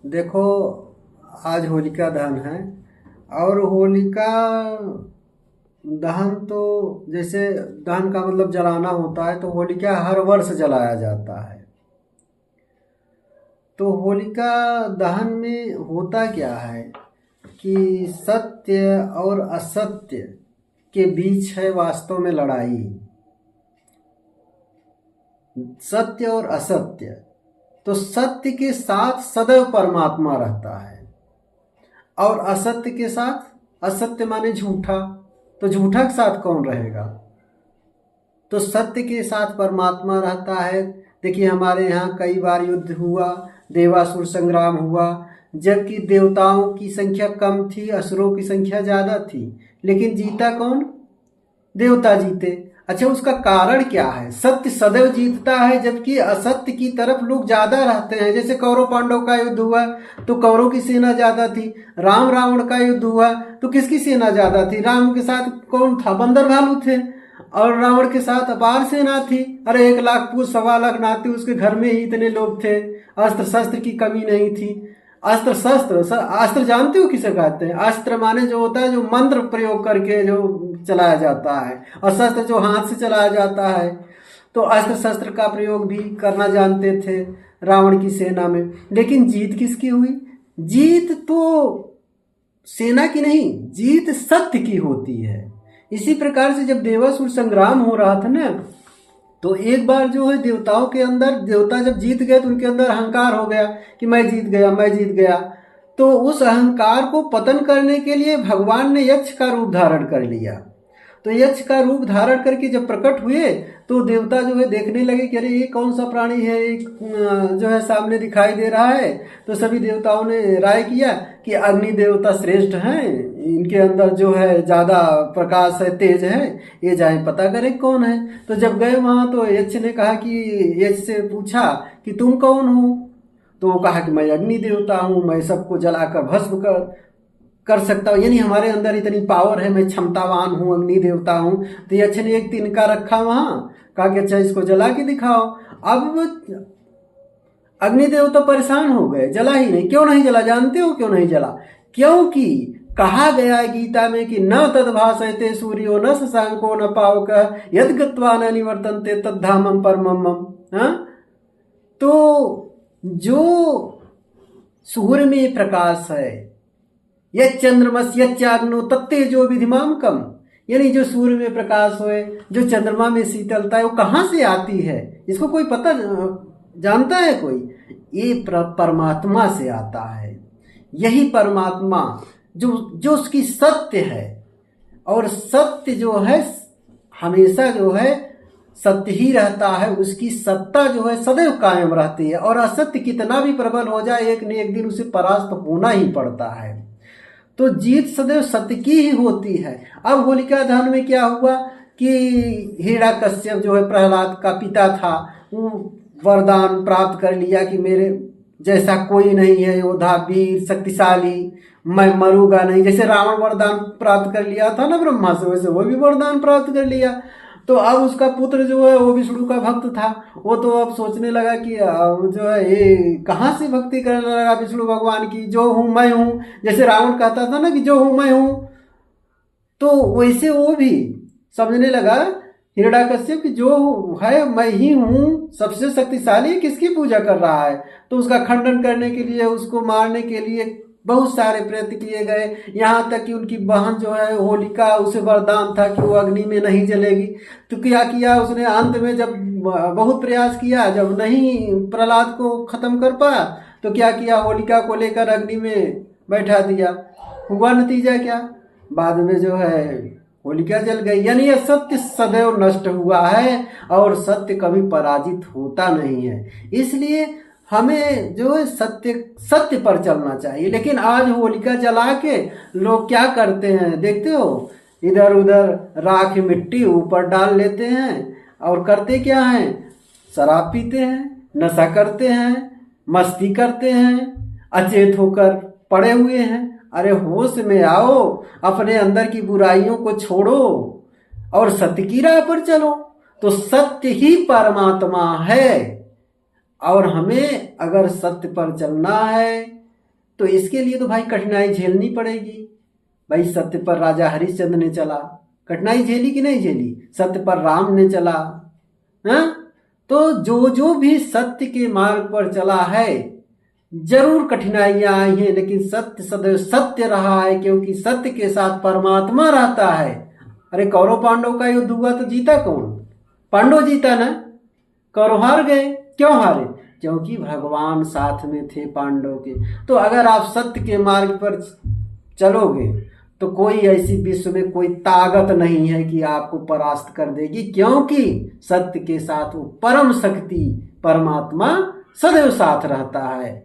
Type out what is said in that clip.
देखो, आज होलिका दहन है। और होलिका दहन तो जैसे दहन का मतलब जलाना होता है, तो होलिका हर वर्ष जलाया जाता है। तो होलिका दहन में होता क्या है कि सत्य और असत्य के बीच है वास्तव में लड़ाई। सत्य और असत्य, तो सत्य के साथ सदैव परमात्मा रहता है और असत्य के साथ, असत्य माने झूठा, तो झूठा के साथ कौन रहेगा? तो सत्य के साथ परमात्मा रहता है। देखिए, हमारे यहाँ कई बार युद्ध हुआ, देवासुर संग्राम हुआ, जबकि देवताओं की संख्या कम थी, असुरों की संख्या ज्यादा थी, लेकिन जीता कौन? देवता जीते। अच्छा, उसका कारण क्या है? सत्य सदैव जीतता है, जबकि असत्य की तरफ लोग ज्यादा रहते हैं। जैसे कौरव पांडव का युद्ध हुआ तो कौरव की सेना ज्यादा थी। राम रावण का युद्ध हुआ तो किसकी सेना ज्यादा थी? राम के साथ कौन था? बंदर भालू थे। और रावण के साथ अपार सेना थी। अरे 1 लाख पूछ 1.25 लाख नाती, उसके घर में ही इतने लोग थे। अस्त्र शस्त्र की कमी नहीं थी। अस्त्र शस्त्र, अस्त्र जानते हो किसे कहते हैं? अस्त्र माने जो होता है जो मंत्र प्रयोग करके जो चलाया जाता है, और शस्त्र जो हाथ से चलाया जाता है। तो अस्त्र शस्त्र का प्रयोग भी करना जानते थे रावण की सेना में। लेकिन जीत किसकी हुई? जीत तो सेना की नहीं, जीत सत्य की होती है। इसी प्रकार से जब देवासुर संग्राम हो रहा था ना, तो एक बार जो है देवताओं के अंदर, देवता जब जीत गए तो उनके अंदर अहंकार हो गया कि मैं जीत गया, मैं जीत गया। तो उस अहंकार को पतन करने के लिए भगवान ने यक्ष का रूप धारण कर लिया। तो यक्ष का रूप धारण करके जब प्रकट हुए तो देवता जो है देखने लगे कि अरे ये कौन सा प्राणी है, एक जो है सामने दिखाई दे रहा है। तो सभी देवताओं ने राय किया कि अग्नि देवता श्रेष्ठ हैं, इनके अंदर जो है ज्यादा प्रकाश है, तेज है, ये जाए पता करें कौन है। तो जब गए वहां तो यक्ष ने कहा कि, यक्ष से पूछा कि तुम कौन हो? तो वो कहा कि मैं अग्नि देवता हूं, मैं सबको जलाकर भस्म कर सकता हूँ, यानी हमारे अंदर इतनी पावर है, मैं क्षमतावान हूँ, अग्नि देवता हूँ। तो यक्ष ने एक तिनका रखा वहां, कहा कि अच्छा इसको जला के दिखाओ। अब वो अग्नि देवता परेशान हो गए, जला ही नहीं। क्यों नहीं जला? जानते हो क्यों नहीं जला? क्योंकि कहा गया है गीता में कि न तद्भासयते सूर्यो न शशांको न पावकः यद् गत्वा न निवर्तन्ते तद्धामं परमं मम। हाँ? तो जो सूर्य में प्रकाश है, यच्चंद्रमस यच्चाग्नो तत्तेजो विधिमामकम्, यानी जो सूर्य में प्रकाश होए, जो चंद्रमा में शीतलता है, वो कहाँ से आती है? इसको कोई पता जानता है कोई? ये परमात्मा से आता है। यही परमात्मा जो जो उसकी सत्य है, और सत्य जो है हमेशा जो है सत्य ही रहता है, उसकी सत्ता जो है सदैव कायम रहती है। और असत्य कितना भी प्रबल हो जाए, एक न एक दिन उसे परास्त होना ही पड़ता है। तो जीत सदैव सत्य की ही होती है। अब होलिका दहन में क्या हुआ कि हिरण्यकश्यप जो है प्रहलाद का पिता था, वो वरदान प्राप्त कर लिया कि मेरे जैसा कोई नहीं है, योद्धा वीर शक्तिशाली, मैं मरूंगा नहीं। जैसे रावण वरदान प्राप्त कर लिया था ना ब्रह्मा से, वैसे वो भी वरदान प्राप्त कर लिया। तो अब उसका पुत्र जो है वो विष्णु का भक्त था। वो तो अब सोचने लगा कि जो है ये कहाँ से भक्ति करने लगा विष्णु भगवान की, जो हूँ मैं हूँ। जैसे रावण कहता था ना कि जो हूँ मैं हूँ, तो वैसे वो भी समझने लगा हिरण्यकश्यप कि जो है मैं ही हूँ, सबसे शक्तिशाली, किसकी पूजा कर रहा है। तो उसका खंडन करने के लिए, उसको मारने के लिए बहुत सारे प्रयत्न किए गए। यहाँ तक कि उनकी बहन जो है होलिका, उसे वरदान था कि वो अग्नि में नहीं जलेगी। तो क्या किया उसने? अंत में जब बहुत प्रयास किया, जब नहीं प्रहलाद को खत्म कर पाया, तो क्या किया? होलिका को लेकर अग्नि में बैठा दिया। हुआ नतीजा क्या? बाद में जो है होलिका जल गई। यानी यह सत्य सदैव नष्ट हुआ है और सत्य कभी पराजित होता नहीं है। इसलिए हमें जो है सत्य सत्य पर चलना चाहिए। लेकिन आज होलिका जला के लोग क्या करते हैं देखते हो? इधर उधर राख मिट्टी ऊपर डाल लेते हैं और करते क्या हैं? शराब पीते हैं, नशा करते हैं, मस्ती करते हैं, अचेत होकर पड़े हुए हैं। अरे होश में आओ, अपने अंदर की बुराइयों को छोड़ो और सत्य की राह पर चलो। तो सत्य ही परमात्मा है, और हमें अगर सत्य पर चलना है तो इसके लिए तो भाई कठिनाई झेलनी पड़ेगी। भाई सत्य पर राजा हरिश्चंद्र ने चला, कठिनाई झेली कि नहीं झेली? सत्य पर राम ने चला। हाँ, तो जो जो भी सत्य के मार्ग पर चला है जरूर कठिनाइयां आई हैं, लेकिन सत्य सदैव सत्य रहा है, क्योंकि सत्य के साथ परमात्मा रहता है। अरे कौरव पांडव का युद्ध हुआ तो जीता कौन? पांडव जीता ना, कौरव हार गए। क्यों हारे? क्योंकि भगवान साथ में थे पांडव के। तो अगर आप सत्य के मार्ग पर चलोगे तो कोई ऐसी विश्व में कोई ताकत नहीं है कि आपको परास्त कर देगी, क्योंकि सत्य के साथ वो परम शक्ति परमात्मा सदैव साथ रहता है।